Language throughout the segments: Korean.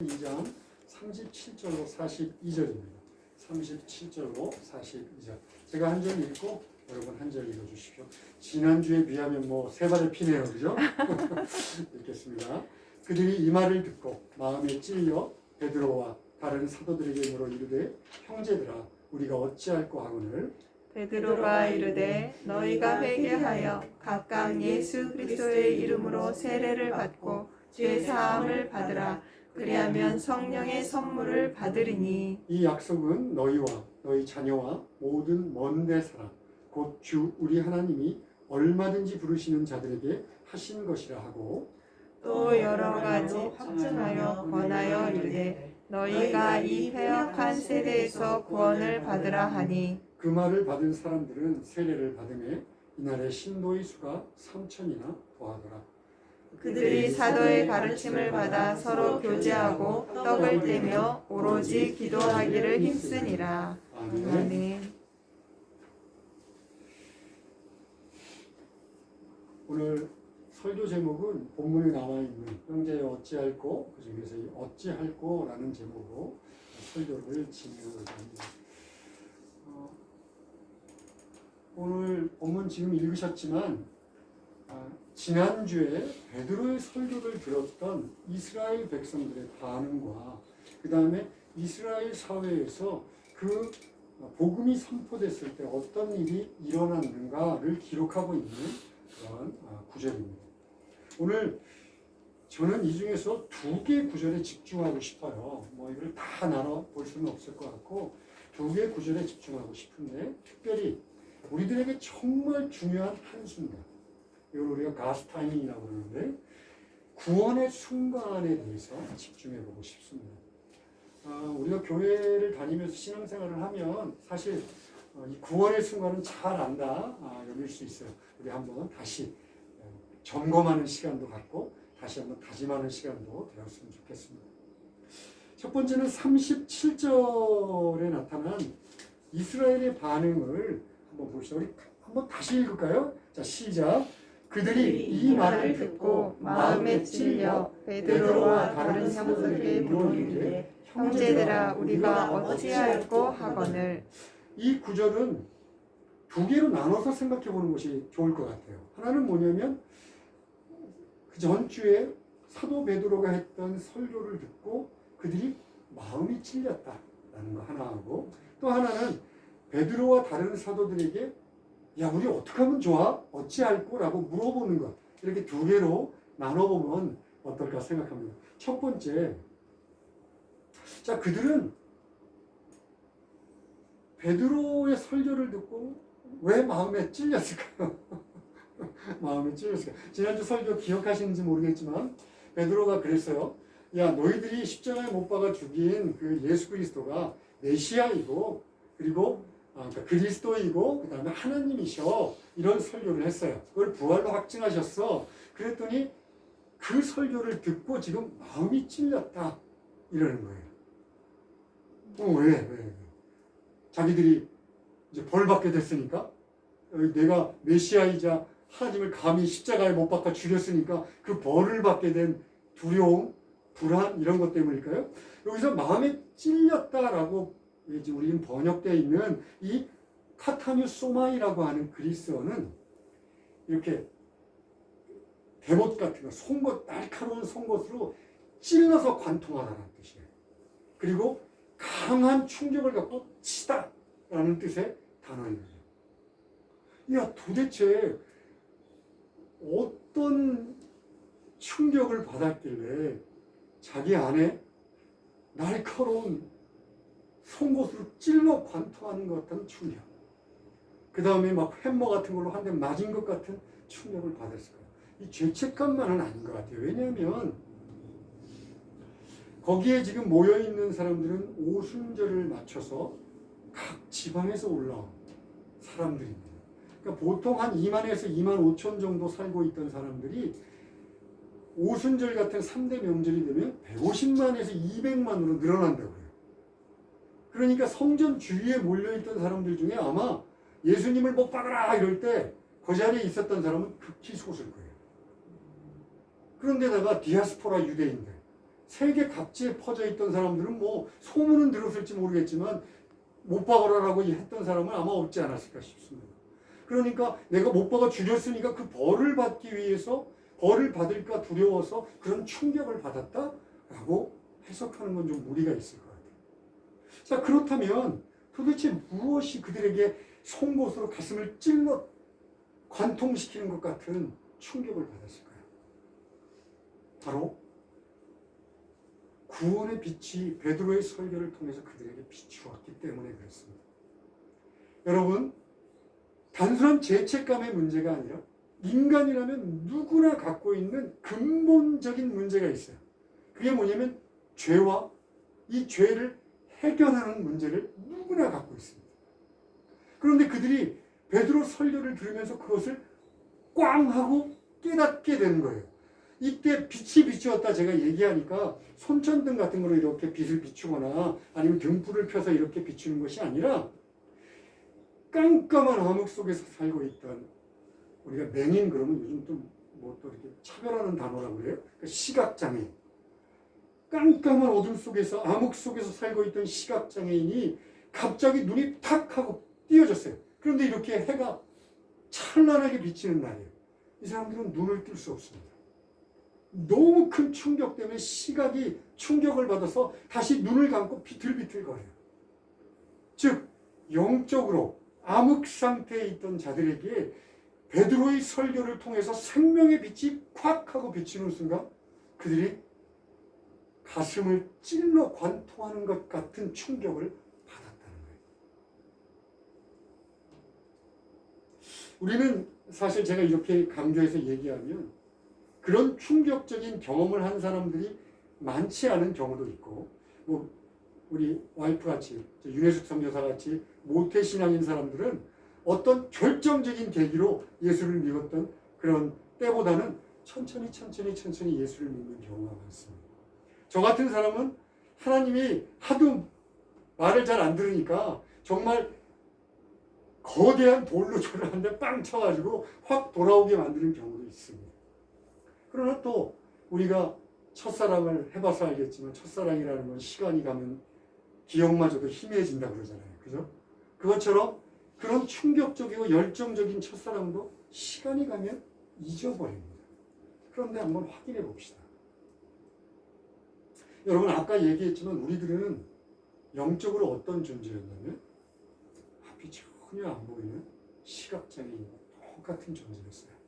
2장 37절로 42절입니다. 37절로 42절. 제가 한 절 읽고 여러분 한 절 읽어주십시오. 지난주에 비하면 뭐 세 발의 피네요, 그죠? 읽겠습니다. 그들이 이 말을 듣고 마음에 찔려 베드로와 다른 사도들에게 물어 이르되 형제들아 우리가 어찌할꼬 하거늘. 베드로가 이르되 너희가 회개하여 각각 예수 그리스도의 이름으로 세례를 받고 죄 사함을 받으라. 그리하면 성령의 선물을 받으리니. 이 약속은 너희와 너희 자녀와 모든 먼데 사람 곧 주 우리 하나님이 얼마든지 부르시는 자들에게 하신 것이라 하고, 또 여러 가지 확증하여 권하여 이르되 너희가 이 패역한 세대에서 구원을 받으라 하니. 그 말을 받은 사람들은 세례를 받음에 이날의 신도의 수가 3천이나 더하더라. 그들이 사도의 가르침을 받아 서로 교제하고 떡을 떼며 오로지 기도하기를 힘쓰니라. 아멘. 아멘. 오늘 설교 제목은 본문에 나와 있는 형제여 어찌할꼬, 그 중에서 이 어찌할꼬라는 제목으로 설교를 진행하고자 합니다. 오늘 본문 지금 읽으셨지만 지난주에 베드로의 설교를 들었던 이스라엘 백성들의 반응과 그 다음에 이스라엘 사회에서 그 복음이 선포됐을 때 어떤 일이 일어났는가를 기록하고 있는 그런 구절입니다. 오늘 저는 이 중에서 두 개 구절에 집중하고 싶어요. 뭐 이걸 다 나눠 볼 수는 없을 것 같고 두 개 구절에 집중하고 싶은데 특별히 우리들에게 정말 중요한 한순간, 이걸 우리가 가스타이밍이라고 그러는데 구원의 순간에 대해서 집중해 보고 싶습니다. 우리가 교회를 다니면서 신앙생활을 하면 사실 이 구원의 순간은 잘 안다 여길 수 있어요. 우리 한번 다시 점검하는 시간도 갖고 다시 한번 다짐하는 시간도 되었으면 좋겠습니다. 첫 번째는 37절에 나타난 이스라엘의 반응을 한번 봅시다. 우리 한번 다시 읽을까요? 자, 시작. 그들이 이 말을 듣고 마음에 찔려 베드로와 다른 사도들에게 물어 이르되 형제들아 우리가 어찌할꼬 하거늘. 이 구절은 두 개로 나눠서 생각해 보는 것이 좋을 것 같아요. 하나는 뭐냐면 그 전주에 사도 베드로가 했던 설교를 듣고 그들이 마음이 찔렸다라는 거 하나하고, 또 하나는 베드로와 다른 사도들에게 야 우리 어떻게 하면 좋아? 어찌할꼬? 라고 물어보는 것, 이렇게 두 개로 나눠보면 어떨까 생각합니다. 첫 번째, 자 그들은 베드로의 설교를 듣고 왜 마음에 찔렸을까요? 마음에 찔렸을까요? 지난주 설교 기억하시는지 모르겠지만 베드로가 그랬어요. 야 너희들이 십자가에 못 박아 죽인 그 예수 그리스도가 메시아이고 그리고 그러니까 그리스도이고 그 다음에 하나님이셔, 이런 설교를 했어요. 그걸 부활로 확증하셨어. 그랬더니 그 설교를 듣고 지금 마음이 찔렸다 이러는 거예요. 왜? 자기들이 이제 벌 받게 됐으니까, 내가 메시아이자 하나님을 감히 십자가에 못 박아 죽였으니까 그 벌을 받게 된 두려움, 불안, 이런 것 때문일까요? 여기서 마음에 찔렸다라고 이제 우리는 번역되어 있는 이 카타뉴 소마이라고 하는 그리스어는 이렇게 대못 같은 거, 송곳, 날카로운 송곳으로 찔러서 관통하라는 뜻이에요. 그리고 강한 충격을 갖고 치다라는 뜻의 단어입니다. 야 도대체 어떤 충격을 받았길래 자기 안에 날카로운 송곳으로 찔러 관통하는 것 같은 충격, 그 다음에 막 햄머 같은 걸로 한 대 맞은 것 같은 충격을 받았을까요? 이 죄책감만은 아닌 것 같아요. 왜냐하면 거기에 지금 모여있는 사람들은 오순절을 맞춰서 각 지방에서 올라온 사람들입니다. 그러니까 보통 한 2만에서 2만 5천 정도 살고 있던 사람들이 오순절 같은 3대 명절이 되면 150만에서 200만으로 늘어난다고요. 그러니까 성전 주위에 몰려있던 사람들 중에 아마 예수님을 못 박아라 이럴 때 그 자리에 있었던 사람은 극히 소수일 거예요. 그런데다가 디아스포라 유대인들, 세계 각지에 퍼져 있던 사람들은 뭐 소문은 들었을지 모르겠지만 못 박아라라고 했던 사람은 아마 없지 않았을까 싶습니다. 그러니까 내가 못 박아 죽였으니까 그 벌을 받기 위해서 벌을 받을까 두려워서 그런 충격을 받았다라고 해석하는 건 좀 무리가 있을 것 같아요. 자, 그렇다면 도대체 무엇이 그들에게 송곳으로 가슴을 찔러 관통시키는 것 같은 충격을 받았을까요? 바로 구원의 빛이 베드로의 설교를 통해서 그들에게 비추었기 때문에 그렇습니다. 여러분, 단순한 죄책감의 문제가 아니라 인간이라면 누구나 갖고 있는 근본적인 문제가 있어요. 그게 뭐냐면 죄와 이 죄를 해결하는 문제를 누구나 갖고 있습니다. 그런데 그들이 베드로 설교를 들으면서 그것을 꽝 하고 깨닫게 되는 거예요. 이때 빛이 비추었다 제가 얘기하니까 손전등 같은 거로 이렇게 빛을 비추거나 아니면 등불을 펴서 이렇게 비추는 것이 아니라 깜깜한 암흑 속에서 살고 있던, 우리가 맹인 그러면 요즘 또 뭐 또 이렇게 차별하는 단어라고 그래요. 그러니까 시각장애인. 깜깜한 어둠 속에서 암흑 속에서 살고 있던 시각장애인이 갑자기 눈이 탁 하고 띄어졌어요. 그런데 이렇게 해가 찬란하게 비치는 날이에요. 이 사람들은 눈을 뜰 수 없습니다. 너무 큰 충격 때문에 시각이 충격을 받아서 다시 눈을 감고 비틀비틀거려요. 즉 영적으로 암흑 상태에 있던 자들에게 베드로의 설교를 통해서 생명의 빛이 콱 하고 비치는 순간 그들이 가슴을 찔러 관통하는 것 같은 충격을 받았다는 거예요. 우리는 사실 제가 이렇게 강조해서 얘기하면 그런 충격적인 경험을 한 사람들이 많지 않은 경우도 있고, 뭐 우리 와이프 같이 윤혜숙 선교사 같이 모태신앙인 사람들은 어떤 결정적인 계기로 예수를 믿었던 그런 때보다는 천천히 예수를 믿는 경우가 많습니다. 저 같은 사람은 하나님이 하도 말을 잘 안 들으니까 정말 거대한 돌로 저를 한 대 빵 쳐가지고 확 돌아오게 만드는 경우도 있습니다. 그러나 또 우리가 첫사랑을 해봐서 알겠지만 첫사랑이라는 건 시간이 가면 기억마저도 희미해진다 그러잖아요. 그죠? 그것처럼 그런 충격적이고 열정적인 첫사랑도 시간이 가면 잊어버립니다. 그런데 한번 확인해 봅시다. 여러분 아까 얘기했지만 우리들은 영적으로 어떤 존재였냐면 앞이 전혀 안 보이는 시각장애인과 똑같은 존재였어요.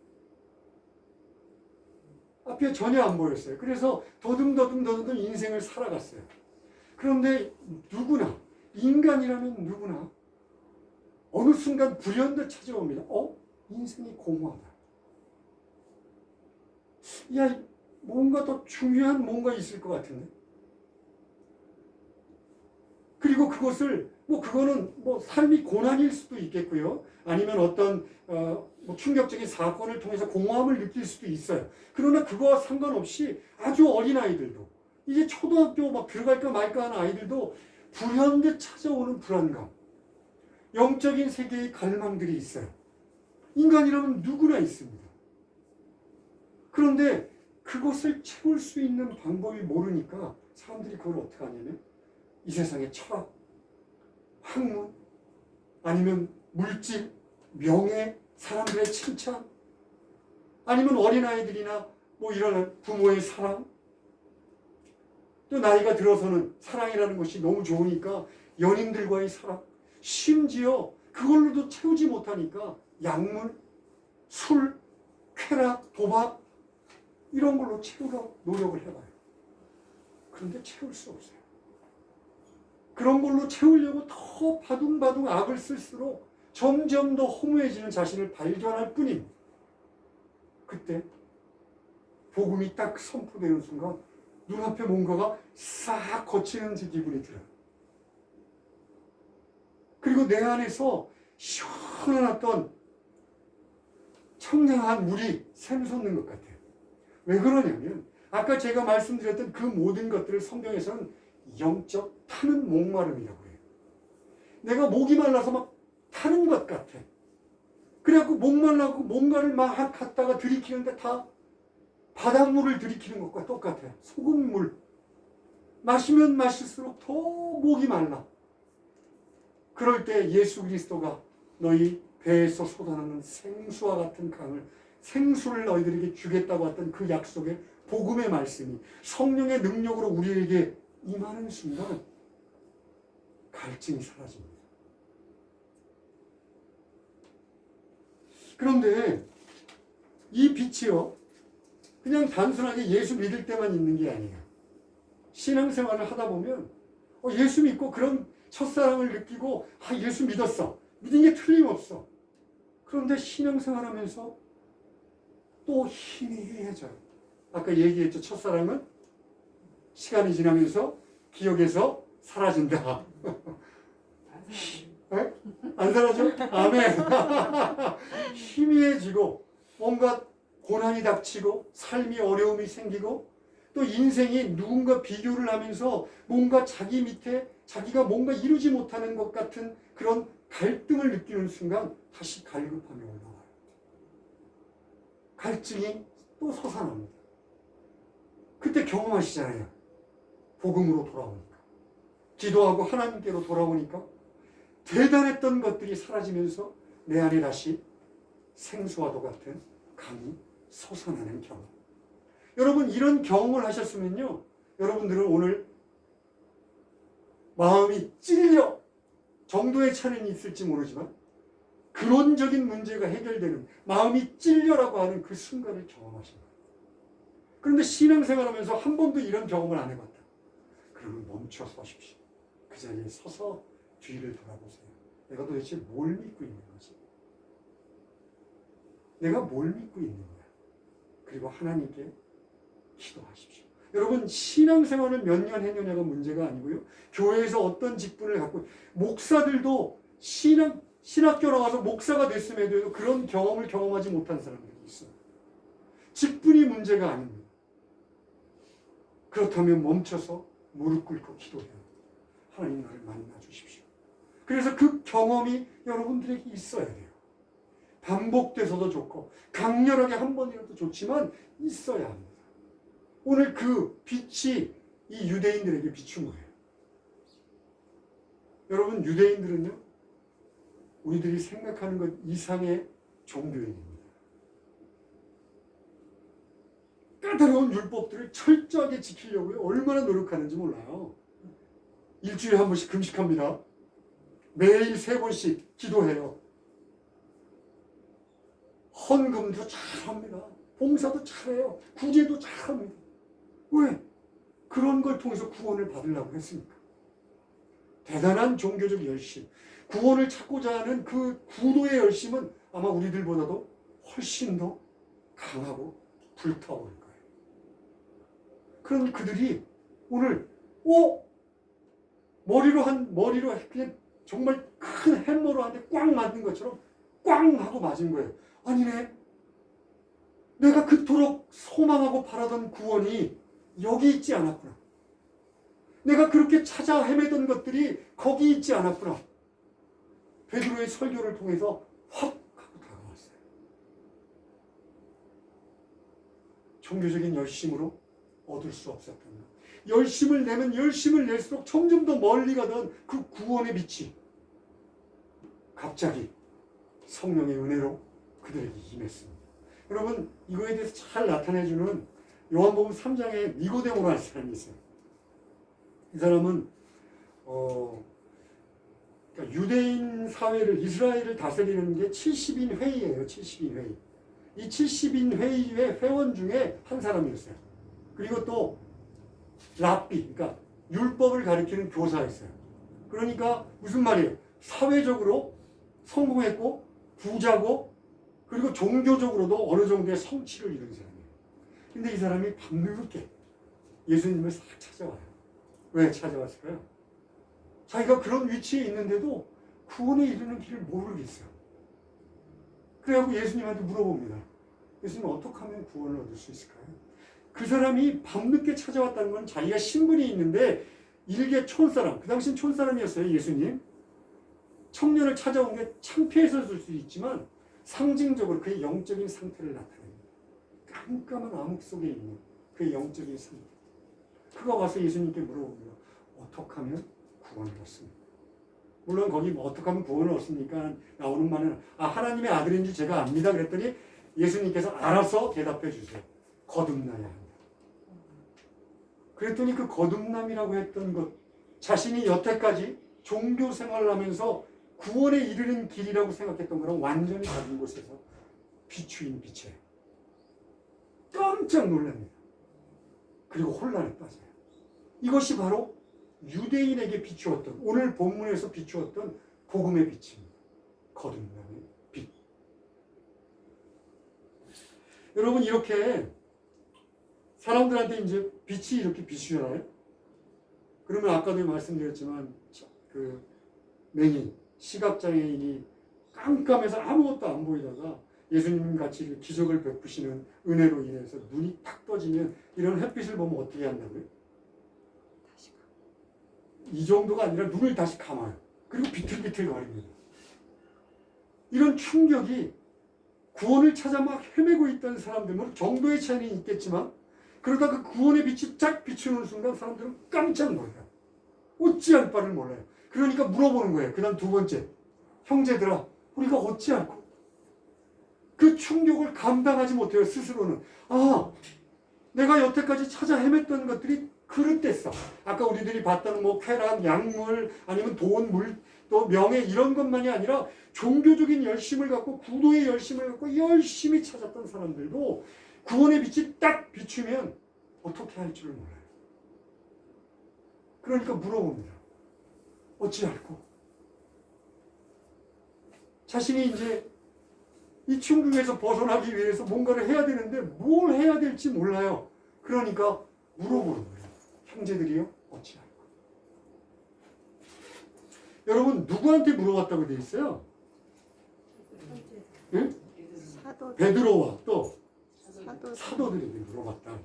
앞이 전혀 안 보였어요. 그래서 더듬 인생을 살아갔어요. 그런데 누구나, 인간이라면 누구나 어느 순간 불현듯 찾아옵니다. 인생이 공허하다. 야, 뭔가 더 중요한 뭔가 있을 것 같은데. 그리고 그것을 그거는 삶이 고난일 수도 있겠고요. 아니면 어떤 뭐 충격적인 사건을 통해서 공허함을 느낄 수도 있어요. 그러나 그거와 상관없이 아주 어린 아이들도, 이제 초등학교 막 들어갈까 말까 하는 아이들도 불현듯 찾아오는 불안감, 영적인 세계의 갈망들이 있어요. 인간이라면 누구나 있습니다. 그런데 그것을 채울 수 있는 방법이 모르니까 사람들이 그걸 어떻게 하냐면 이 세상의 철학, 학문, 아니면 물질, 명예, 사람들의 칭찬, 아니면 어린아이들이나 이런 부모의 사랑, 또 나이가 들어서는 사랑이라는 것이 너무 좋으니까 연인들과의 사랑, 심지어 그걸로도 채우지 못하니까 약물, 술, 쾌락, 도박 이런 걸로 채우려고 노력을 해봐요. 그런데 채울 수 없어요. 그런 걸로 채우려고 더 바둥바둥 악을 쓸수록 점점 더 허무해지는 자신을 발견할 뿐입니다. 그때 복음이 딱 선포되는 순간 눈앞에 뭔가가 싹 거치는 기분이 들어요. 그리고 내 안에서 시원한 어떤 청량한 물이 샘솟는 것 같아요. 왜 그러냐면 아까 제가 말씀드렸던 그 모든 것들을 성경에서는 영적 타는 목마름이라고 해요. 내가 목이 말라서 막 타는 것 같아. 그래갖고 목말라고 뭔가를 막 갖다가 들이키는데 다 바닷물을 들이키는 것과 똑같아요. 소금물, 마시면 마실수록 더 목이 말라. 그럴 때 예수 그리스도가 너희 배에서 솟아나는 생수와 같은 강을, 생수를 너희들에게 주겠다고 했던 그 약속의 복음의 말씀이 성령의 능력으로 우리에게 임하는 순간 갈증이 사라집니다. 그런데 이 빛이요, 그냥 단순하게 예수 믿을 때만 있는 게 아니에요. 신앙생활을 하다 보면 예수 믿고 그런 첫사랑을 느끼고 예수 믿었어. 믿은 게 틀림없어. 그런데 신앙생활하면서 또 힘이 해져요. 아까 얘기했죠. 첫사랑은 시간이 지나면서 기억에서 사라진다. 네? 안 사라져? 아멘. 희미해지고 뭔가 고난이 닥치고 삶이 어려움이 생기고 또 인생이 누군가 비교를 하면서 뭔가 자기 밑에 자기가 뭔가 이루지 못하는 것 같은 그런 갈등을 느끼는 순간 다시 갈급함이 올라와요. 갈증이 또 솟아납니다. 그때 경험하시잖아요. 복음으로 돌아오니까. 기도하고 하나님께로 돌아오니까 대단했던 것들이 사라지면서 내 안에 다시 생수와도 같은 강이 솟아나는 경험. 여러분 이런 경험을 하셨으면요. 여러분들은 오늘 마음이 찔려 정도의 차이는 있을지 모르지만 근원적인 문제가 해결되는 마음이 찔려라고 하는 그 순간을 경험하신 거예요. 그런데 신앙생활하면서 한 번도 이런 경험을 안 해봤다. 그러면 멈춰 서십시오. 그 자리에 서서 뒤를 돌아보세요. 내가 도대체 뭘 믿고 있는 거지? 내가 뭘 믿고 있는 거야? 그리고 하나님께 기도하십시오. 여러분 신앙생활을 몇 년 했느냐가 문제가 아니고요. 교회에서 어떤 직분을 갖고 목사들도 신학교 나와서 목사가 됐음에도 그런 경험을 경험하지 못한 사람들이 있어요. 직분이 문제가 아닙니다. 그렇다면 멈춰서 무릎 꿇고 기도해요. 하나님 나를 만나 주십시오. 그래서 그 경험이 여러분들에게 있어야 돼요. 반복돼서도 좋고 강렬하게 한 번이라도 좋지만 있어야 합니다. 오늘 그 빛이 이 유대인들에게 비춘 거예요. 여러분 유대인들은요, 우리들이 생각하는 것 이상의 종교인입니다. 까다로운 율법들을 철저하게 지키려고 얼마나 노력하는지 몰라요. 일주일에 한 번씩 금식합니다. 매일 3번씩 기도해요. 헌금도 잘합니다. 봉사도 잘해요. 구제도 잘합니다. 왜? 그런 걸 통해서 구원을 받으려고 했습니까? 대단한 종교적 열심, 구원을 찾고자 하는 그 구도의 열심은 아마 우리들보다도 훨씬 더 강하고 불타오를 거예요. 그런 그들이 오늘 머리로 그냥 정말 큰 햄머로 한데 꽝 맞는 것처럼 꽝 하고 맞은 거예요. 아니네. 내가 그토록 소망하고 바라던 구원이 여기 있지 않았구나. 내가 그렇게 찾아 헤매던 것들이 거기 있지 않았구나. 베드로의 설교를 통해서 확 하고 다가왔어요. 종교적인 열심으로 얻을 수 없었던 것. 열심을 내면 열심을 낼수록 점점 더 멀리 가던 그 구원의 빛이 갑자기 성령의 은혜로 그들에게 임했습니다. 여러분 이거에 대해서 잘 나타내주는 요한복음 3장에 니고데모라는 사람이 있어요. 이 사람은 그러니까 유대인 사회를 이스라엘을 다스리는 게 70인 회의예요. 70인 회의. 이 70인 회의의 회원 중에 한 사람이었어요. 그리고 또 랍비, 그러니까 율법을 가르치는 교사였어요. 그러니까 무슨 말이에요? 사회적으로 성공했고 부자고 그리고 종교적으로도 어느 정도의 성취를 이룬 사람이에요. 근데 이 사람이 밤늦게 예수님을 싹 찾아와요. 왜 찾아왔을까요? 자기가 그런 위치에 있는데도 구원에 이르는 길을 모르겠어요. 그래갖고 예수님한테 물어봅니다. 예수님 어떻게 하면 구원을 얻을 수 있을까요? 그 사람이 밤늦게 찾아왔다는 건 자기가 신분이 있는데 일개 촌사람, 그 당시엔 촌사람이었어요. 예수님. 청년을 찾아온 게 창피해서일 수 있지만 상징적으로 그의 영적인 상태를 나타냅니다. 깜깜한 암흑 속에 있는 그의 영적인 상태. 그가 와서 예수님께 물어봅니다. 어떻게 하면 구원을 얻습니까? 물론 거기 뭐 어떻게 하면 구원을 얻습니까? 나오는 말은 하나님의 아들인 줄 제가 압니다. 그랬더니 예수님께서 알아서 대답해 주세요. 거듭나야 한다. 그랬더니 그 거듭남이라고 했던 것, 자신이 여태까지 종교 생활을 하면서 구원에 이르는 길이라고 생각했던 거랑 완전히 다른 곳에서 비추인 빛이에요. 깜짝 놀랍니다. 그리고 혼란에 빠져요. 이것이 바로 유대인에게 비추었던, 오늘 본문에서 비추었던 복음의 빛입니다. 거듭남의 빛. 여러분, 이렇게 사람들한테 이제 빛이 이렇게 비추잖아요. 그러면 아까도 말씀드렸지만 그 맹인, 시각장애인이 깜깜해서 아무것도 안 보이다가 예수님 같이 기적을 베푸시는 은혜로 인해서 눈이 탁 떠지면 이런 햇빛을 보면 어떻게 한다고요? 이 정도가 아니라 눈을 다시 감아요. 그리고 비틀비틀 거립니다. 이런 충격이 구원을 찾아 막 헤매고 있던 사람들, 뭐 정도의 차이는 있겠지만 그러다 그 구원의 빛이 쫙 비추는 순간 사람들은 깜짝 놀라요. 어찌할 바를 몰라요. 그러니까 물어보는 거예요. 그 다음 두 번째, 형제들아, 우리가 어찌할꼬? 그 충격을 감당하지 못해요. 스스로는. 내가 여태까지 찾아 헤맸던 것들이 그릇됐어. 아까 우리들이 봤던 뭐 쾌락, 약물, 아니면 돈, 물, 또 명예 이런 것만이 아니라 종교적인 열심을 갖고 구도의 열심을 갖고 열심히 찾았던 사람들도 구원의 빛이 딱 비추면 어떻게 할 줄을 몰라요. 그러니까 물어봅니다. 어찌할꼬? 자신이 이제 이 충격에서 벗어나기 위해서 뭔가를 해야 되는데 뭘 해야 될지 몰라요. 그러니까 물어보는 거예요. 형제들이요? 어찌할꼬? 여러분, 누구한테 물어봤다고 돼 있어요? 응? 베드로와 또 사도들에게 물어봤다.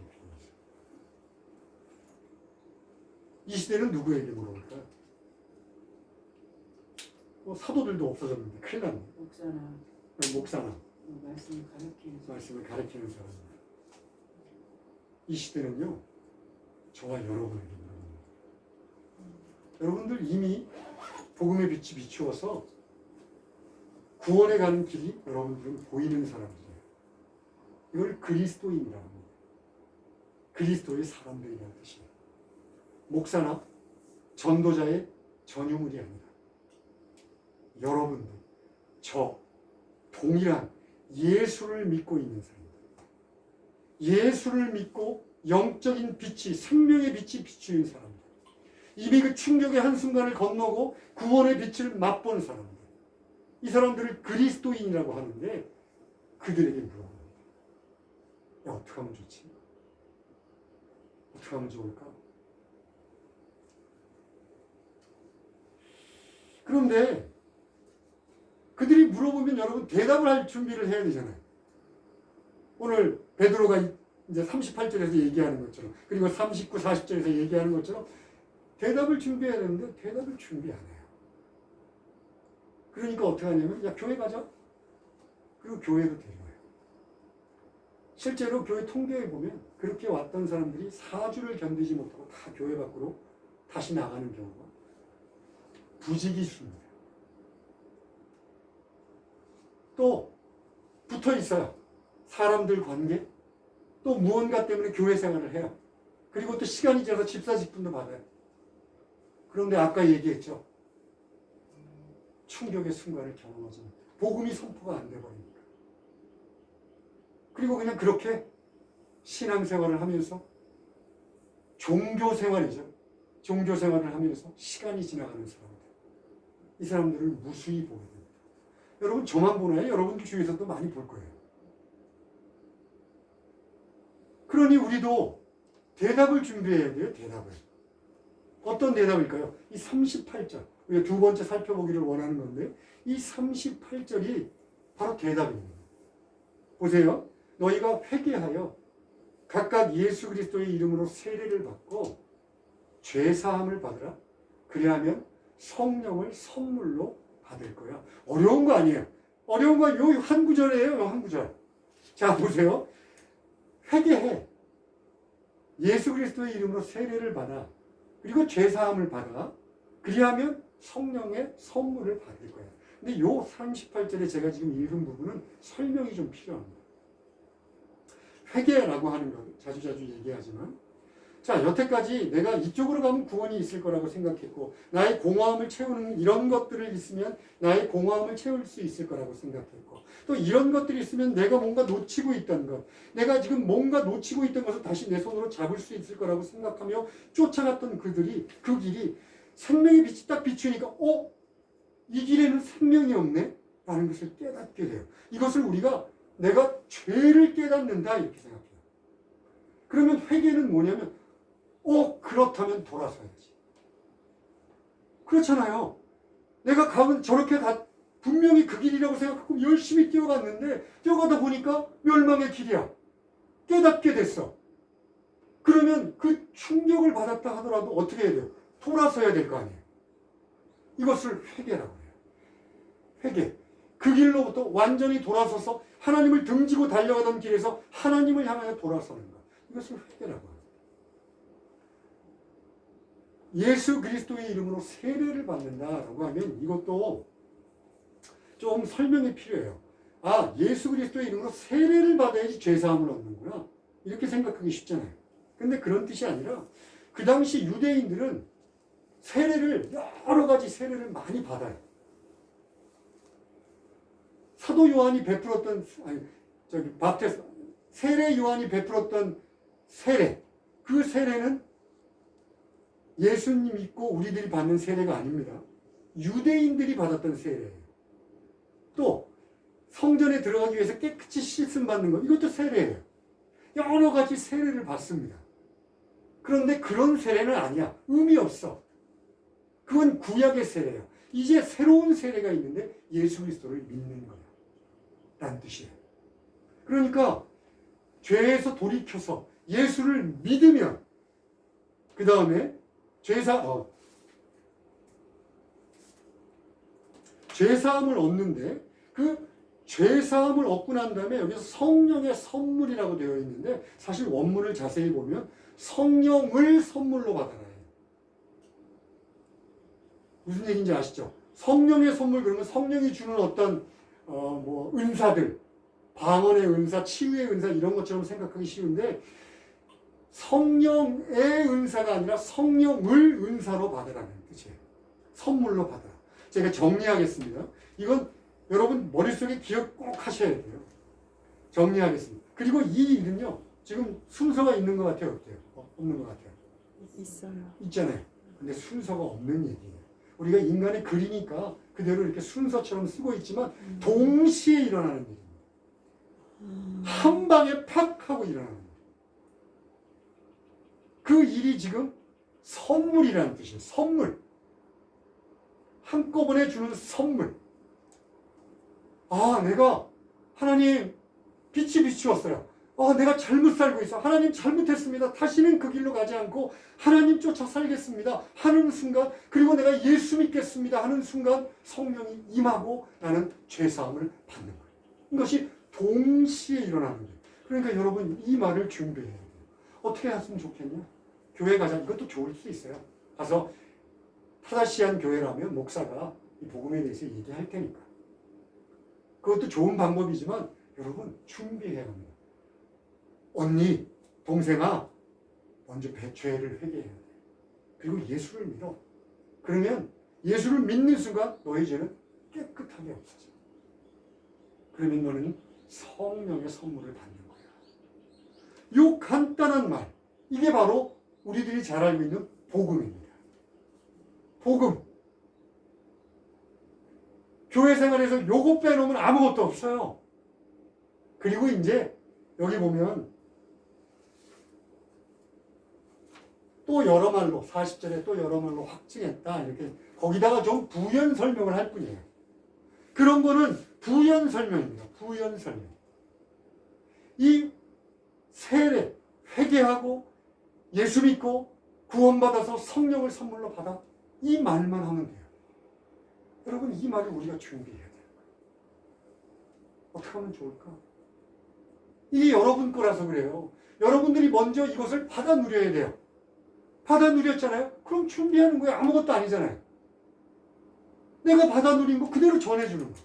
이 시대는 누구에게 물어볼까요? 사도들도 없어졌는데 큰일 났네. 목사나 말씀을 가르치는 사람입니다. 이 시대는요, 저와 여러분에게 물어봅니다. 여러분들 이미 복음의 빛이 비추어서 구원에 가는 길이 여러분들은 보이는 사람들이에요. 이걸 그리스도인이라고 합니다. 그리스도의 사람들이라는 뜻이에요. 목사나 전도자의 전유물이 아니라 여러분들, 저 동일한 예수를 믿고 있는 사람들, 예수를 믿고 영적인 빛이, 생명의 빛이 비추는 사람들, 이미 그 충격의 한순간을 건너고 구원의 빛을 맛본 사람들, 이 사람들을 그리스도인이라고 하는데 그들에게 물어봅니다. 야, 어떻게 하면 좋지? 어떻게 하면 좋을까? 그런데 그들이 물어보면 여러분 대답을 할 준비를 해야 되잖아요. 오늘 베드로가 이제 38절에서 얘기하는 것처럼, 그리고 39, 40절에서 얘기하는 것처럼 대답을 준비해야 되는데 대답을 준비 안 해요. 그러니까 어떻게 하냐면, 야, 교회 가자. 그리고 교회로 데려와요. 실제로 교회 통계에 보면 그렇게 왔던 사람들이 4주를 견디지 못하고 다 교회 밖으로 다시 나가는 경우가 부지기수입니다. 또 붙어 있어요. 사람들 관계, 또 무언가 때문에 교회 생활을 해요. 그리고 또 시간이 지나서 집사 직분도 받아요. 그런데 아까 얘기했죠. 충격의 순간을 경험하지 못해요. 복음이 선포가 안 돼버리니까. 그리고 그냥 그렇게 신앙생활을 하면서 종교생활이죠. 종교생활을 하면서 시간이 지나가는 사람들. 이 사람들을 무수히 보게 됩니다. 여러분, 저만 보나요? 여러분 주위에서도 많이 볼 거예요. 그러니 우리도 대답을 준비해야 돼요. 대답을. 어떤 대답일까요? 이 38절. 우리가 두 번째 살펴보기를 원하는 건데 이 38절이 바로 대답입니다. 보세요. 너희가 회개하여 각각 예수 그리스도의 이름으로 세례를 받고 죄사함을 받으라. 그리하면 성령을 선물로 받을 거야. 어려운 거 아니에요. 어려운 건 요 한 구절이에요. 요 한 구절. 자, 보세요. 회개해. 예수 그리스도의 이름으로 세례를 받아 그리고 죄사함을 받아 그리하면 성령의 선물을 받을 거야. 근데 요 38절에 제가 지금 읽은 부분은 설명이 좀 필요합니다. 회개라고 하는 것 자주자주 얘기하지만 자, 여태까지 내가 이쪽으로 가면 구원이 있을 거라고 생각했고 나의 공허함을 채우는 이런 것들을 있으면 나의 공허함을 채울 수 있을 거라고 생각했고 또 이런 것들이 있으면 내가 뭔가 놓치고 있던 것 내가 지금 뭔가 놓치고 있던 것을 다시 내 손으로 잡을 수 있을 거라고 생각하며 쫓아갔던 그들이 그 길이 생명의 빛이 딱 비추니까 이 길에는 생명이 없네? 라는 것을 깨닫게 돼요. 이것을 우리가 내가 죄를 깨닫는다 이렇게 생각해요. 그러면 회개는 뭐냐면 그렇다면 돌아서야지. 그렇잖아요. 내가 가면 저렇게 분명히 그 길이라고 생각하고 열심히 뛰어갔는데 뛰어가다 보니까 멸망의 길이야. 깨닫게 됐어. 그러면 그 충격을 받았다 하더라도 어떻게 해야 돼요? 돌아서야 될 거 아니에요. 이것을 회개라고 해요. 회개. 그 길로부터 완전히 돌아서서 하나님을 등지고 달려가던 길에서 하나님을 향하여 돌아서는 것. 이것을 회개라고 합니다. 예수 그리스도의 이름으로 세례를 받는다라고 하면 이것도 좀 설명이 필요해요. 예수 그리스도의 이름으로 세례를 받아야지 죄사함을 얻는구나. 이렇게 생각하기 쉽잖아요. 근데 그런 뜻이 아니라 그 당시 유대인들은 세례를 여러 가지 세례를 많이 받아요. 사도 요한이 베풀었던 세례 요한이 베풀었던 세례 그 세례는 예수님 믿고 우리들이 받는 세례가 아닙니다. 유대인들이 받았던 세례예요. 또 성전에 들어가기 위해서 깨끗이 씻음 받는 것 이것도 세례예요. 여러 가지 세례를 받습니다. 그런데 그런 세례는 아니야. 의미 없어. 그건 구약의 세례야. 이제 새로운 세례가 있는데 예수 그리스도를 믿는 거야. 라는 뜻이에요. 그러니까 죄에서 돌이켜서 예수를 믿으면 그 다음에 죄사함을 얻는데 그 죄사함을 얻고 난 다음에 여기서 성령의 선물이라고 되어 있는데 사실 원문을 자세히 보면 성령을 선물로 받아라. 무슨 얘기인지 아시죠? 성령의 선물 그러면 성령이 주는 어떤 은사들 방언의 은사, 치유의 은사 이런 것처럼 생각하기 쉬운데 성령의 은사가 아니라 성령을 은사로 받으라는 뜻이에요. 선물로 받으라. 제가 정리하겠습니다. 이건 여러분 머릿속에 기억 꼭 하셔야 돼요. 정리하겠습니다. 그리고 이 일은요. 지금 순서가 있는 것 같아요? 없대요? 없는 것 같아요? 있어요. 있잖아요. 근데 순서가 없는 얘기예요. 우리가 인간의 글이니까 그대로 이렇게 순서처럼 쓰고 있지만 동시에 일어나는 일입니다. 한 방에 팍 하고 일어나는 거예요. 그 일이 지금 선물이라는 뜻이에요. 선물. 한꺼번에 주는 선물. 내가 하나님 빛이 비추었어요. 내가 잘못 살고 있어. 하나님 잘못했습니다. 다시는 그 길로 가지 않고 하나님 쫓아 살겠습니다. 하는 순간 그리고 내가 예수 믿겠습니다. 하는 순간 성령이 임하고 나는 죄사함을 받는 거예요. 이것이 동시에 일어나는 거예요. 그러니까 여러분 이 말을 준비해야 돼요. 어떻게 했으면 좋겠냐? 교회 가자. 이것도 좋을 수 있어요. 가서 타다시안 교회라면 목사가 이 복음에 대해서 얘기할 테니까. 그것도 좋은 방법이지만 여러분 준비해야 합니다. 언니, 동생아, 먼저 죄를 회개해야 돼. 그리고 예수를 믿어. 그러면 예수를 믿는 순간 너의 죄는 깨끗하게 없어져. 그러면 너는 성령의 선물을 받는 거야. 이 간단한 말, 이게 바로 우리들이 잘 알고 있는 복음입니다. 복음. 교회 생활에서 요거 빼놓으면 아무것도 없어요. 그리고 이제 여기 보면 또 여러 말로 40절에 또 여러 말로 확증했다 이렇게 거기다가 좀 부연 설명을 할 뿐이에요. 그런 거는 부연 설명입니다. 부연 설명. 이 세례 회개하고 예수 믿고 구원받아서 성령을 선물로 받아 이 말만 하면 돼요. 여러분 이 말을 우리가 준비해야 돼요. 어떻게 하면 좋을까? 이게 여러분 거라서 그래요. 여러분들이 먼저 이것을 받아 누려야 돼요. 받아 누렸잖아요. 그럼 준비하는 거예요. 아무것도 아니잖아요. 내가 받아 누린 거 그대로 전해주는 거.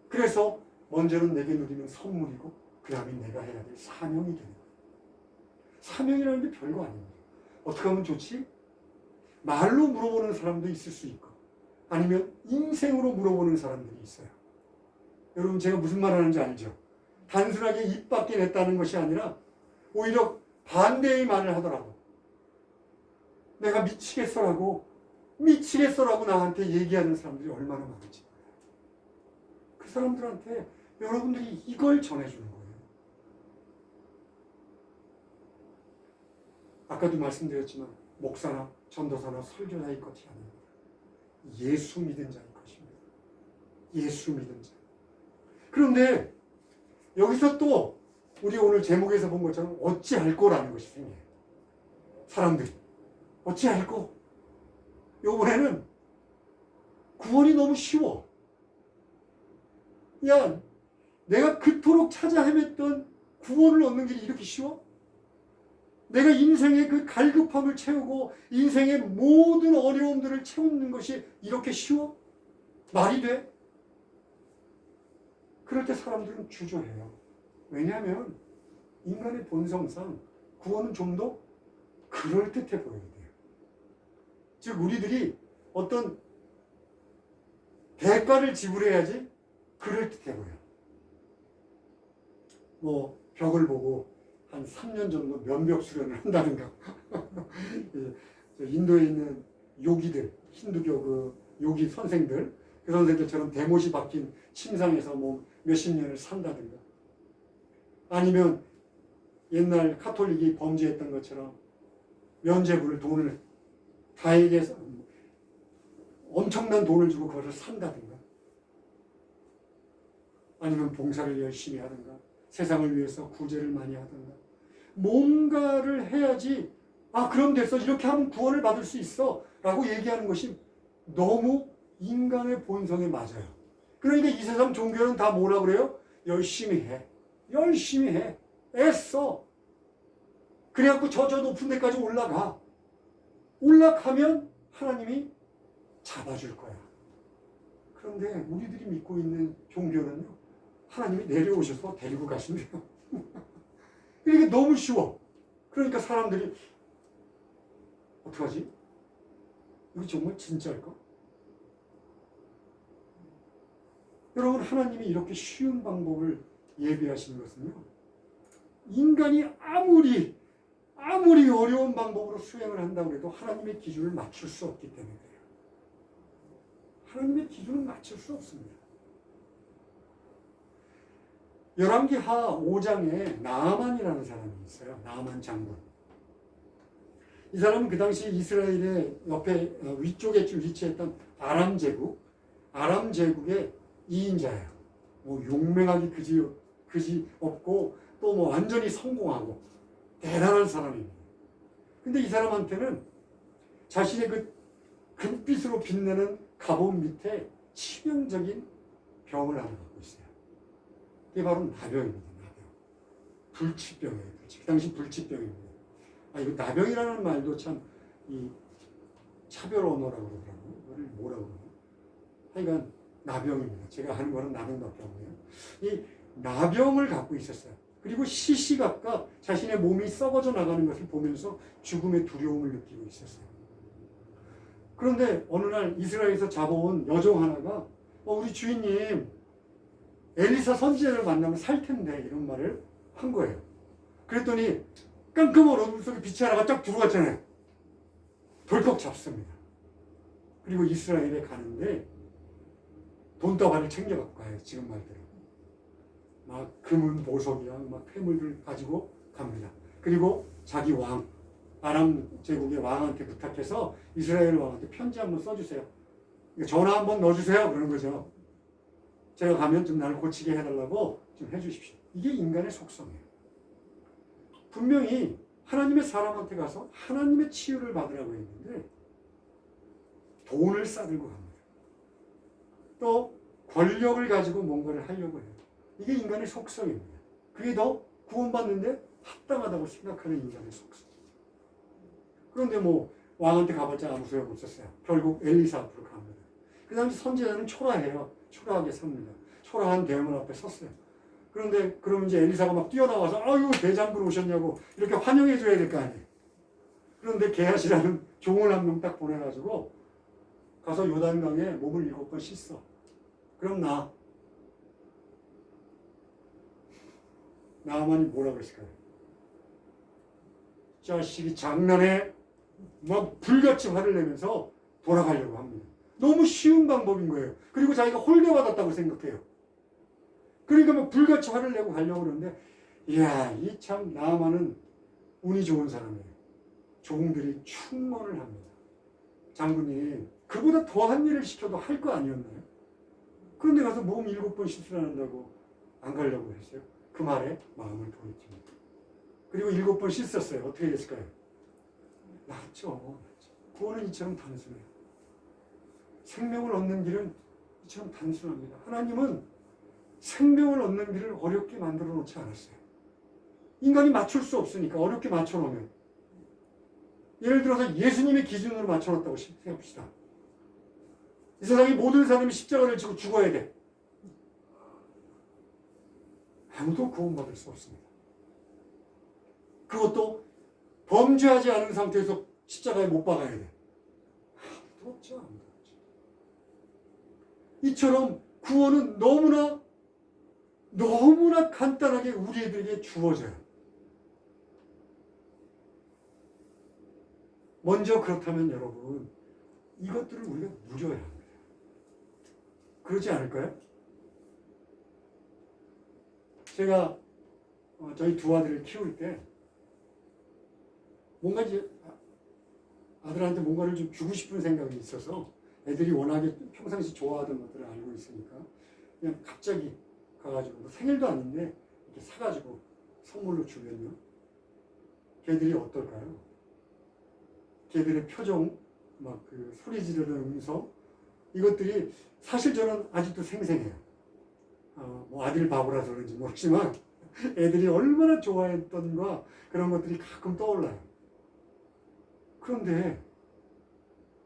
그래서 먼저는 내게 누리는 선물이고 그 다음에 내가 해야 될 사명이 되는 거예요. 사명이라는 게 별거 아닙니다. 어떻게 하면 좋지? 말로 물어보는 사람도 있을 수 있고 아니면 인생으로 물어보는 사람들이 있어요. 여러분 제가 무슨 말 하는지 알죠? 단순하게 입 밖에 냈다는 것이 아니라 오히려 반대의 말을 하더라고. 내가 미치겠어라고 나한테 얘기하는 사람들이 얼마나 많은지 몰라요. 그 사람들한테 여러분들이 이걸 전해주는 거예요. 아까도 말씀드렸지만 목사나 전도사나 설교사의 것이 아닙니다. 예수 믿은 자의 것입니다. 예수 믿은 자. 그런데 여기서 또 우리 오늘 제목에서 본 것처럼 어찌할 거라는 것이 생겨요. 사람들이 어찌할 거? 이번에는 구원이 너무 쉬워. 야, 내가 그토록 찾아 헤맸던 구원을 얻는 길이 이렇게 쉬워? 내가 인생의 그 갈급함을 채우고 인생의 모든 어려움들을 채우는 것이 이렇게 쉬워? 말이 돼? 그럴 때 사람들은 주저해요. 왜냐하면 인간의 본성상 구원은 좀 더 그럴듯해 보여야 돼요. 즉 우리들이 어떤 대가를 지불해야지 그럴듯해 보여. 뭐 벽을 보고 한 3년 정도 면벽 수련을 한다든가 인도에 있는 요기들, 힌두교 그 요기 선생들, 그 선생들처럼 대못이 박힌 침상에서 뭐 몇십 년을 산다든가 아니면 옛날 카톨릭이 범죄했던 것처럼 면죄부를 돈을 다에게 엄청난 돈을 주고 그것을 산다든가 아니면 봉사를 열심히 하든가 세상을 위해서 구제를 많이 하든가 뭔가를 해야지 그럼 됐어 이렇게 하면 구원을 받을 수 있어 라고 얘기하는 것이 너무 인간의 본성에 맞아요. 그러니까 이 세상 종교는 다 뭐라 그래요? 열심히 해 애써 그래갖고 저 높은 데까지 올라가면 하나님이 잡아줄 거야. 그런데 우리들이 믿고 있는 종교는요 하나님이 내려오셔서 데리고 가신대요. 이게 너무 쉬워. 그러니까 사람들이 어떡하지? 이거 정말 진짜일까? 여러분 하나님이 이렇게 쉬운 방법을 예비하시는 것은요 인간이 아무리 어려운 방법으로 수행을 한다고 해도 하나님의 기준을 맞출 수 없기 때문에 그래요. 하나님의 기준을 맞출 수 없습니다. 열왕기하 5장에 나아만이라는 사람이 있어요. 나아만 장군. 이 사람은 그 당시 이스라엘의 옆에 위쪽에 위치했던 아람 제국의 2인자예요. 뭐 용맹하기 그지 없고 또 뭐 완전히 성공하고 대단한 사람입니다. 근데 이 사람한테는 자신의 그 금빛으로 빛나는 갑옷 밑에 치명적인 병을 하나 갖고 있어요. 이게 바로 나병입니다. 나병. 불치병이에요. 그 당시 불치병입니다. 이거 나병이라는 말도 참 이 차별 언어라고 그러더라고요. 이거를 뭐라고 그러나? 하여간 나병입니다. 제가 하는 거는 나병밖에 없네요. 이 나병을 갖고 있었어요. 그리고 시시각각 자신의 몸이 썩어져 나가는 것을 보면서 죽음의 두려움을 느끼고 있었어요. 그런데 어느 날 이스라엘에서 잡아온 여종 하나가 우리 주인님 엘리사 선지자를 만나면 살 텐데 이런 말을 한 거예요. 그랬더니 깜깜한 어둠 속에 빛이 하나가 쫙 들어왔잖아요. 덜컥 잡습니다. 그리고 이스라엘에 가는데 돈다발을 챙겨갖고 가요. 지금 말대로. 막 금은 보석이야 막 폐물을 가지고 갑니다. 그리고 자기 왕 아람 제국의 왕한테 부탁해서 이스라엘 왕한테 편지 한번 써주세요. 전화 한번 넣어주세요. 그러는 거죠. 제가 가면 좀 나를 고치게 해달라고 좀 해주십시오. 이게 인간의 속성이에요. 분명히 하나님의 사람한테 가서 하나님의 치유를 받으라고 했는데 돈을 싸들고 갑니다. 또 권력을 가지고 뭔가를 하려고 해요. 이게 인간의 속성입니다. 그게 더 구원받는데 합당하다고 생각하는 인간에 속습니다. 그런데 뭐 왕한테 가봤자 아무 소용 없었어요. 결국 엘리사 앞으로 갑니다. 그 당시 선지자는 초라해요. 초라하게 삽니다. 초라한 대문 앞에 섰어요. 그런데 그러면 이제 엘리사가 막 뛰어나와서 아유 대장군 오셨냐고 이렇게 환영해 줘야 될 거 아니에요. 그런데 게하시라는 종을 한 명 딱 보내가지고 가서 요단강에 몸을 7번 씻어. 그럼 나만이 뭐라 그랬을까요? 자식이 장난해 막 불같이 화를 내면서 돌아가려고 합니다. 너무 쉬운 방법인 거예요. 그리고 자기가 홀대받았다고 생각해요. 그러니까 막 불같이 화를 내고 가려고 그러는데 이야 이 참 나만은 운이 좋은 사람이에요. 종들이 충원을 합니다. 장군님 그보다 더한 일을 시켜도 할 거 아니었나요? 그런데 가서 몸 7번 씻으라는다고 안 가려고 했어요. 그 말에 마음을 돌이킵니다. 그리고 7번 씻었어요. 어떻게 됐을까요? 낫죠. 구원은 이처럼 단순해요. 생명을 얻는 길은 이처럼 단순합니다. 하나님은 생명을 얻는 길을 어렵게 만들어 놓지 않았어요. 인간이 맞출 수 없으니까 어렵게 맞춰 놓으면 예를 들어서 예수님의 기준으로 맞춰 놨다고 생각합시다. 이 세상의 모든 사람이 십자가를 지고 죽어야 돼. 아무도 구원받을 수 없습니다. 그것도 범죄하지 않은 상태에서 십자가에 못 박아야 돼. 아무도 없죠. 아무도 없죠. 이처럼 구원은 너무나 간단하게 우리들에게 주어져요. 먼저 그렇다면 여러분 이것들을 우리가 누려야 합니다. 그러지 않을까요? 제가 저희 두 아들을 키울 때 뭔가 이제 아들한테 뭔가를 좀 주고 싶은 생각이 있어서 애들이 워낙에 평상시 좋아하던 것들을 알고 있으니까 그냥 갑자기 가가지고 뭐 생일도 아닌데 이렇게 사가지고 선물로 주면요. 걔들이 어떨까요? 걔들의 표정, 막 그 소리 지르는 음성 이것들이 사실 저는 아직도 생생해요. 뭐 아들 바보라서 그런지 모르지만 애들이 얼마나 좋아했던가 그런 것들이 가끔 떠올라요. 그런데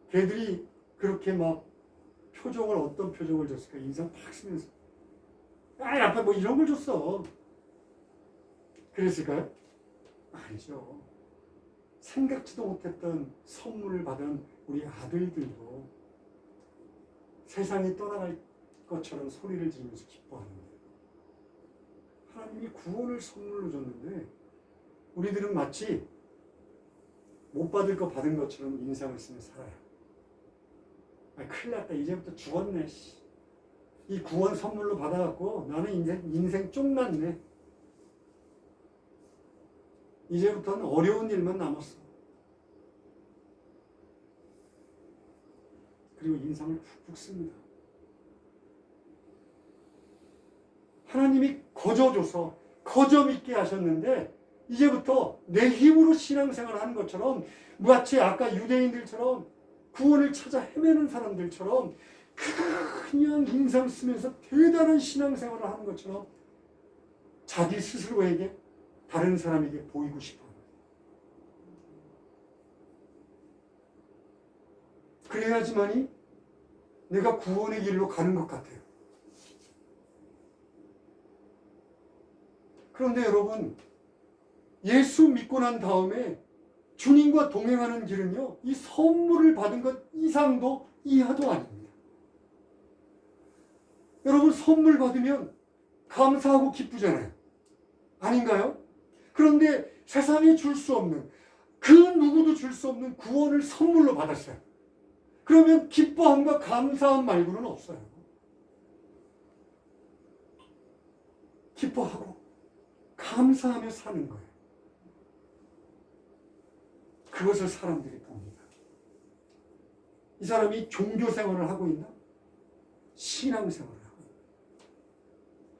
걔들이 그렇게 막 어떤 표정을 줬을까? 인상 팍 쓰면서 아빠 뭐 이런 걸 줬어. 그랬을까요? 아니죠. 생각지도 못했던 선물을 받은 우리 아들들도 세상이 떠나갈 것처럼 소리를 지르면서 기뻐합니다. 하나님이 구원을 선물로 줬는데 우리들은 마치 못 받을 거 받은 것처럼 인상을 쓰며 살아요. 큰일 났다. 이제부터 죽었네. 이 구원 선물로 받아갖고 나는 인생 쫑났네. 이제부터는 어려운 일만 남았어. 그리고 인상을 푹푹 씁니다. 하나님이 거저줘서 거저 믿게 하셨는데 이제부터 내 힘으로 신앙생활을 하는 것처럼 마치 아까 유대인들처럼 구원을 찾아 헤매는 사람들처럼 그냥 인상 쓰면서 대단한 신앙생활을 하는 것처럼 자기 스스로에게 다른 사람에게 보이고 싶어 합니다. 그래야지만이 내가 구원의 길로 가는 것 같아요. 그런데 여러분 예수 믿고 난 다음에 주님과 동행하는 길은요 이 선물을 받은 것 이상도 이하도 아닙니다. 여러분 선물 받으면 감사하고 기쁘잖아요. 아닌가요? 그런데 세상에 줄 수 없는 그 누구도 줄 수 없는 구원을 선물로 받았어요. 그러면 기뻐함과 감사함 말고는 없어요. 기뻐하고 감사하며 사는 거예요. 그것을 사람들이 봅니다. 이 사람이 종교생활을 하고 있나? 신앙생활을 하고 있나?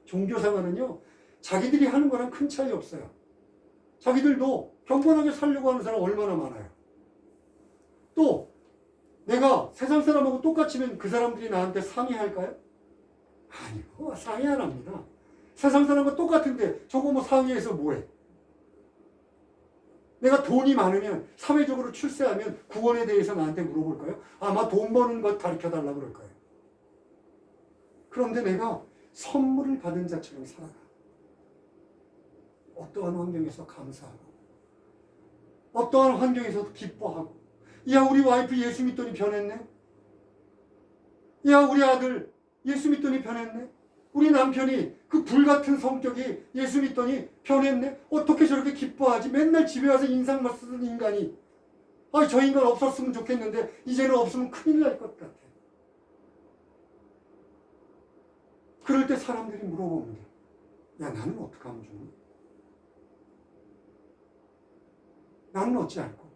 종교생활은요 자기들이 하는 거랑 큰 차이 없어요. 자기들도 경건하게 살려고 하는 사람 얼마나 많아요. 또 내가 세상 사람하고 똑같으면 그 사람들이 나한테 상의할까요? 아니요. 상의 안 합니다. 세상 사람과 똑같은데 저거 뭐 상의해서 뭐해? 내가 돈이 많으면 사회적으로 출세하면 구원에 대해서 나한테 물어볼까요? 아마 돈 버는 것 가르쳐달라고 그럴 거예요. 그런데 내가 선물을 받은 자처럼 살아가. 어떠한 환경에서 감사하고 어떠한 환경에서도 기뻐하고 야 우리 와이프 예수 믿더니 변했네. 야 우리 아들 예수 믿더니 변했네. 우리 남편이 그 불같은 성격이 예수 믿더니 변했네. 어떻게 저렇게 기뻐하지? 맨날 집에 와서 인상만 쓰던 인간이 저 인간 없었으면 좋겠는데 이제는 없으면 큰일 날 것 같아. 그럴 때 사람들이 물어봅니다. 야 나는 어떻게 하면 좋니? 나는 어찌 알고?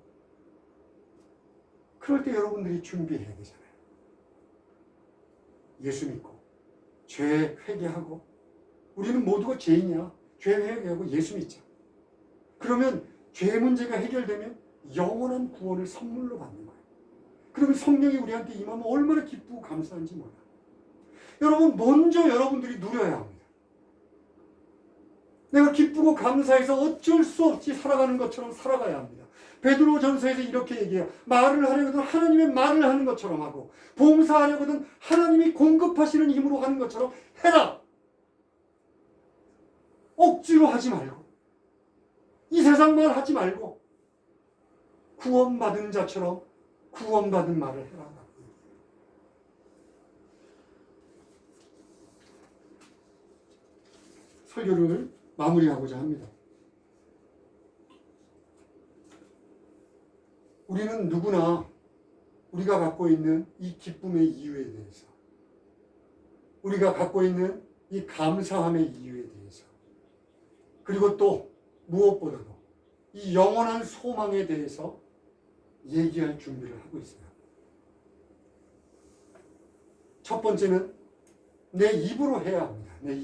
그럴 때 여러분들이 준비해야 되잖아요. 예수 믿고 죄 회개하고 우리는 모두가 죄인이야. 죄 회개하고 예수 믿자. 그러면 죄 문제가 해결되면 영원한 구원을 선물로 받는 거예요. 그러면 성령이 우리한테 임하면 얼마나 기쁘고 감사한지 몰라. 여러분 먼저 여러분들이 누려야 합니다. 내가 기쁘고 감사해서 어쩔 수 없이 살아가는 것처럼 살아가야 합니다. 베드로전서에서 이렇게 얘기해요. 말을 하려거든 하나님의 말을 하는 것처럼 하고 봉사하려거든 하나님이 공급하시는 힘으로 하는 것처럼 해라. 억지로 하지 말고 이 세상 말 하지 말고 구원받은 자처럼 구원받은 말을 해라. 설교를 마무리하고자 합니다. 우리는 누구나 우리가 갖고 있는 이 기쁨의 이유에 대해서 우리가 갖고 있는 이 감사함의 이유에 대해서 그리고 또 무엇보다도 이 영원한 소망에 대해서 얘기할 준비를 하고 있어요. 첫 번째는 내 입으로 해야 합니다. 내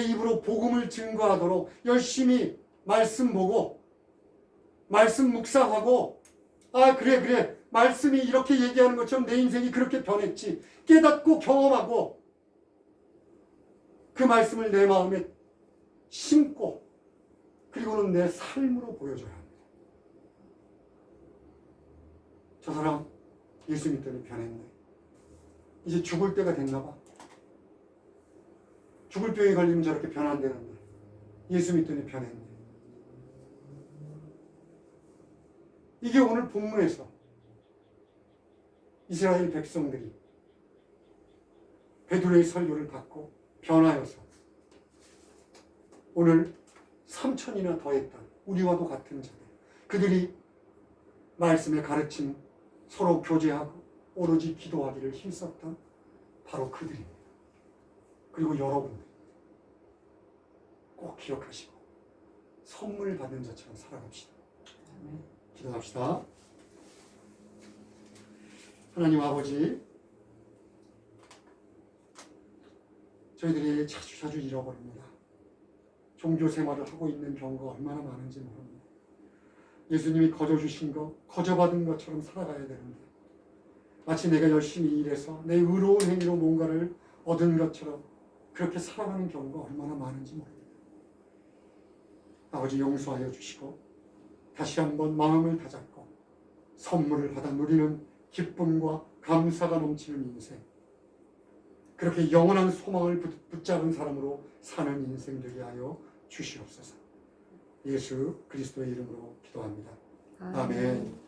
입으로 복음을 증거하도록 열심히 말씀 보고 말씀 묵상하고 그래 말씀이 이렇게 얘기하는 것처럼 내 인생이 그렇게 변했지 깨닫고 경험하고 그 말씀을 내 마음에 심고 그리고는 내 삶으로 보여줘야 합니다. 저 사람 예수 믿더니 변했네. 이제 죽을 때가 됐나 봐. 죽을 병에 걸리면 저렇게 변한다는데 예수 믿더니 변했네. 이게 오늘 본문에서 이스라엘 백성들이 베드로의 설교를 받고 변하여서 오늘 3천이나 더했던 우리와도 같은 자들 그들이 말씀의 가르침 서로 교제하고 오로지 기도하기를 힘썼던 바로 그들입니다. 그리고 여러분들 꼭 기억하시고 선물 받은 자처럼 살아갑시다. 기도합시다. 하나님 아버지, 저희들이 자주 잃어버립니다. 종교 생활을 하고 있는 경우가 얼마나 많은지 모릅니다. 예수님이 거저 주신 것, 거저 받은 것처럼 살아가야 되는데 마치 내가 열심히 일해서 내 의로운 행위로 뭔가를 얻은 것처럼 그렇게 살아가는 경우가 얼마나 많은지 모릅니다. 아버지 용서하여 주시고 다시 한번 마음을 다잡고 선물을 받아 누리는 기쁨과 감사가 넘치는 인생, 그렇게 영원한 소망을 붙잡은 사람으로 사는 인생 되게 하여 주시옵소서. 예수 그리스도의 이름으로 기도합니다. 아멘.